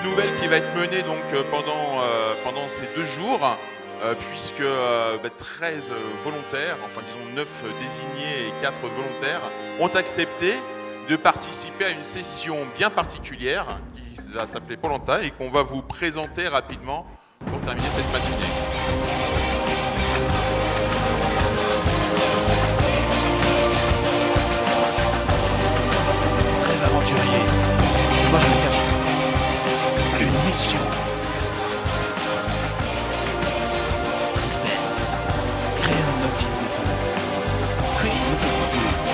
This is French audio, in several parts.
Nouvelle qui va être menée donc pendant ces 2 jours, puisque 13 volontaires, enfin disons 9 désignés et 4 volontaires, ont accepté de participer à une session bien particulière qui va s'appeler Koh Lanta et qu'on va vous présenter rapidement pour terminer cette matinée. Très aventurier. Moi je me cache. Une mission. Suspense. Créer un office de tourisme. Créer un office de tourisme.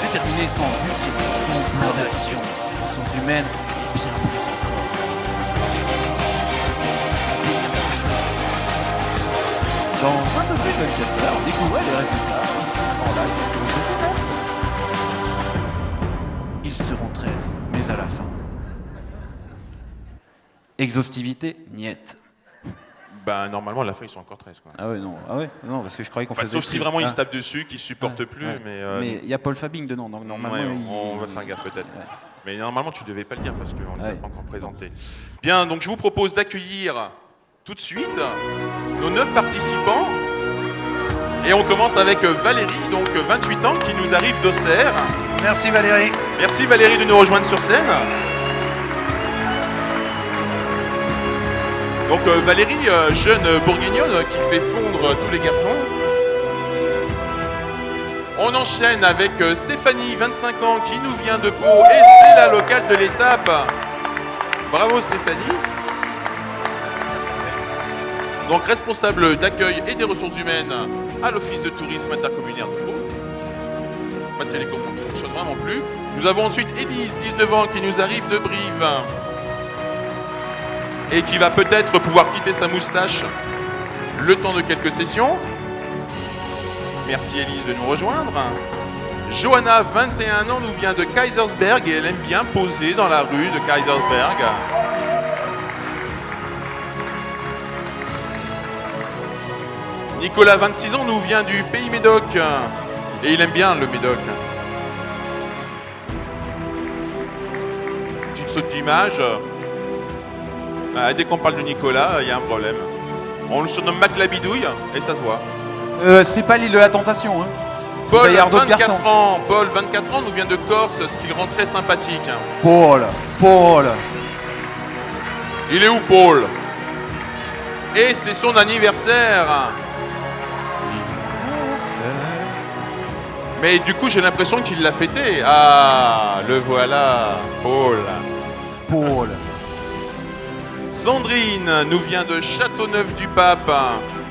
Déterminer son budget, son plan d'action, ses ressources humaines et bien plus encore. Dans un peu plus de 24 heures, on découvrait les résultats ici en live. Ils seront 13, mais à la fin. Exhaustivité, niette. Ben, normalement, à la fin, ils sont encore 13. Quoi. Ah ouais, non, parce que je croyais qu'on faisait... Sauf si vraiment ils se tapent dessus, qu'ils ne supportent plus. Ouais. Mais il y a Paul Fabing dedans, donc normalement... Ouais, on va faire gaffe peut-être. Ouais. Mais normalement, tu ne devais pas le dire parce qu'on ne les a pas encore présentés. Bien, donc je vous propose d'accueillir tout de suite nos 9 participants. Et on commence avec Valérie, donc 28 ans, qui nous arrive d'Auxerre. Merci Valérie. Merci Valérie de nous rejoindre sur scène. Donc Valérie, jeune bourguignonne qui fait fondre tous les garçons. On enchaîne avec Stéphanie, 25 ans, qui nous vient de Pau et c'est la locale de l'étape. Bravo Stéphanie. Donc responsable d'accueil et des ressources humaines à l'Office de tourisme intercommunaire de Pau. Ma télécommande ne fonctionne vraiment plus. Nous avons ensuite Élise, 19 ans, qui nous arrive de Brive et qui va peut-être pouvoir quitter sa moustache le temps de quelques sessions. Merci Élise de nous rejoindre. Johanna, 21 ans, nous vient de Kaisersberg et elle aime bien poser dans la rue de Kaisersberg. Nicolas, 26 ans, nous vient du pays Médoc et il aime bien le Médoc. Petite saute d'image. Dès qu'on parle de Nicolas, il y a un problème. On le surnomme Mac la bidouille et ça se voit. C'est pas l'île de la tentation. Hein. Paul, 24 ans. Paul, 24 ans, nous vient de Corse, ce qui le rend très sympathique. Paul. Il est où Paul? Et c'est son anniversaire. Mais du coup, j'ai l'impression qu'il l'a fêté. Ah, le voilà, Paul. Sandrine nous vient de Châteauneuf-du-Pape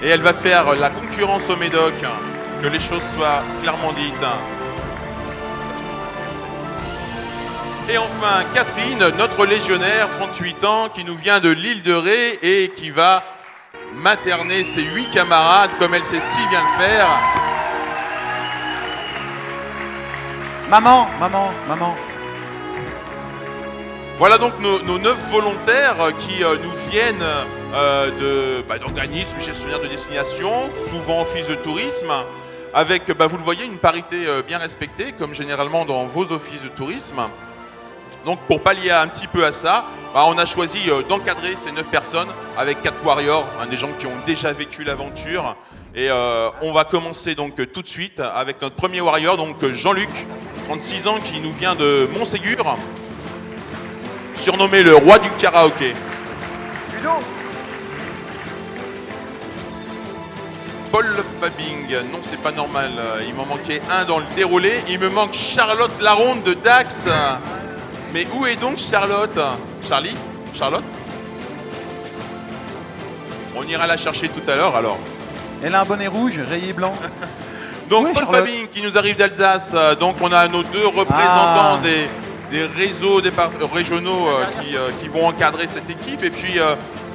et elle va faire la concurrence au Médoc. Que les choses soient clairement dites. Et enfin, Catherine, notre légionnaire, 38 ans, qui nous vient de l'île de Ré et qui va materner ses 8 camarades comme elle sait si bien le faire. Maman. Voilà donc nos 9 volontaires qui nous viennent d'organismes gestionnaires de destination, souvent office de tourisme, avec, vous le voyez, une parité bien respectée, comme généralement dans vos offices de tourisme. Donc pour pallier un petit peu à ça, on a choisi d'encadrer ces 9 personnes avec 4 warriors, des gens qui ont déjà vécu l'aventure. Et on va commencer donc tout de suite avec notre premier warrior, donc Jean-Luc, 36 ans, qui nous vient de Montségur, surnommé le roi du karaoké. Paul Fabing, non c'est pas normal, il m'en manquait un dans le déroulé, il me manque Charlotte Laronde de Dax. Mais où est donc Charlotte? Charlie? Charlotte? On ira la chercher tout à l'heure alors. Elle a un bonnet rouge, rayé blanc. Donc Paul Fabing qui nous arrive d'Alsace, donc on a nos 2 représentants des réseaux régionaux qui vont encadrer cette équipe, et puis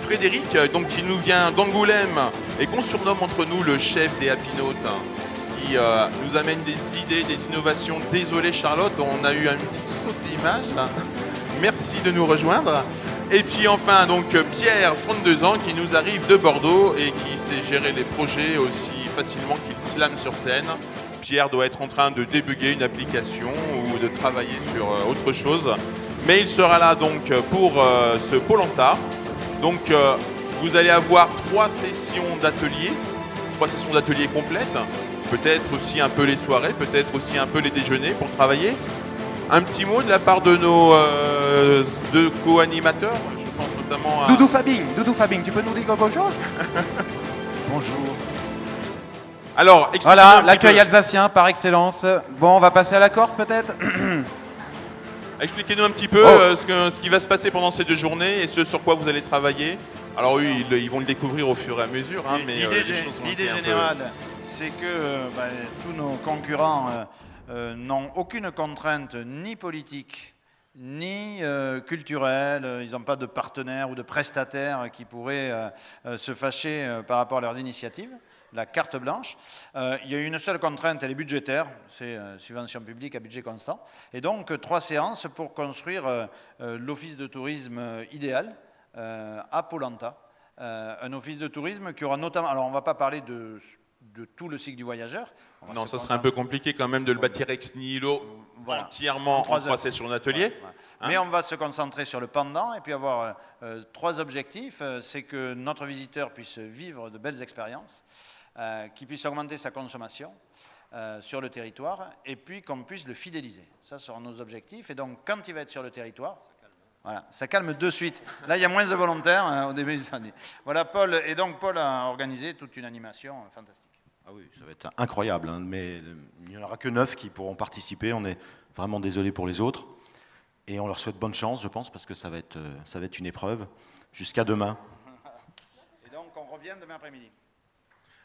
Frédéric donc, qui nous vient d'Angoulême et qu'on surnomme entre nous le chef des Happy Notes, qui nous amène des idées, des innovations. Désolé Charlotte, on a eu une petite saute d'image. Merci de nous rejoindre. Et puis enfin, donc Pierre, 32 ans, qui nous arrive de Bordeaux et qui sait gérer les projets aussi facilement qu'il slame sur scène. Pierre doit être en train de débugger une application ou de travailler sur autre chose. Mais il sera là donc pour ce Koh-Lanta. Donc vous allez avoir 3 sessions d'atelier complètes. Peut-être aussi un peu les soirées, peut-être aussi un peu les déjeuners pour travailler. Un petit mot de la part de nos deux co-animateurs, je pense notamment à... Doudou Fabing, tu peux nous dire quelque chose? Bonjour. Alors, voilà, l'accueil alsacien par excellence. Bon, on va passer à la Corse peut-être. Expliquez-nous un petit peu ce qui va se passer pendant ces 2 journées et ce sur quoi vous allez travailler. Alors oui, ils vont le découvrir au fur et à mesure. Hein, mais l'idée générale, c'est que tous nos concurrents n'ont aucune contrainte ni politique, ni culturelle. Ils n'ont pas de partenaires ou de prestataires qui pourraient se fâcher par rapport à leurs initiatives. La carte blanche. Il y a une seule contrainte, elle est budgétaire, c'est subvention publique à budget constant. Et donc 3 séances pour construire l'office de tourisme idéal à Koh-Lanta. Un office de tourisme qui aura notamment... Alors on ne va pas parler de tout le cycle du voyageur. Non, ça serait un peu compliqué quand même de le bâtir ex nihilo entièrement en 3 sessions d'atelier. Voilà. Mais on va se concentrer sur le pendant et puis avoir 3 objectifs. C'est que notre visiteur puisse vivre de belles expériences, qu'il puisse augmenter sa consommation sur le territoire et puis qu'on puisse le fidéliser. Ça seront nos objectifs. Et donc, quand il va être sur le territoire, voilà, ça calme de suite. Là, il y a moins de volontaires au début des années. Voilà, Paul. Et donc, Paul a organisé toute une animation fantastique. Ah oui, ça va être incroyable, hein, mais il n'y en aura que 9 qui pourront participer. On est vraiment désolé pour les autres. Et on leur souhaite bonne chance, je pense, parce que ça va être une épreuve. Jusqu'à demain. Et donc, on revient demain après-midi.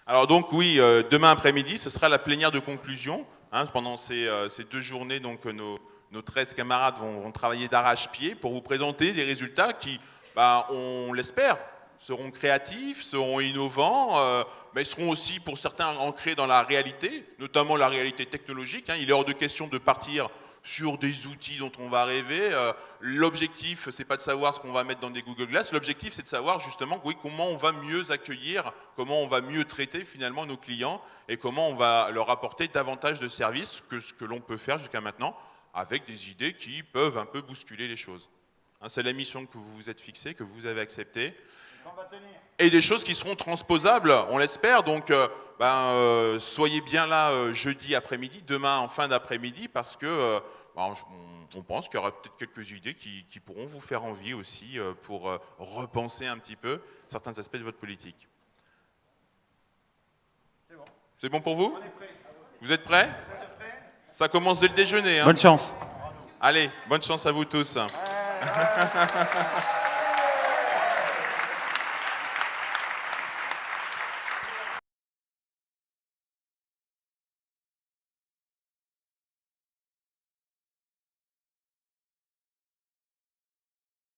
Alors donc oui, demain après-midi, ce sera la plénière de conclusion. Hein, pendant ces 2 journées, donc nos 13 camarades vont travailler d'arrache-pied pour vous présenter des résultats qui, on l'espère, seront créatifs, seront innovants, mais seront aussi pour certains ancrés dans la réalité, notamment la réalité technologique. Hein. Il est hors de question de partir sur des outils dont on va rêver. L'objectif, c'est pas de savoir ce qu'on va mettre dans des Google Glass. L'objectif, c'est de savoir justement comment on va mieux accueillir, comment on va mieux traiter finalement nos clients et comment on va leur apporter davantage de services que ce que l'on peut faire jusqu'à maintenant avec des idées qui peuvent un peu bousculer les choses. Hein, c'est la mission que vous vous êtes fixée, que vous avez acceptée. Et des choses qui seront transposables, on l'espère. Donc, soyez bien là jeudi après-midi, demain en fin d'après-midi, parce que on pense qu'il y aura peut-être quelques idées qui pourront vous faire envie aussi pour repenser un petit peu certains aspects de votre politique. C'est bon. C'est bon pour vous? Vous êtes prêts? Ça commence dès le déjeuner. Hein. Bonne chance. Allez, bonne chance à vous tous.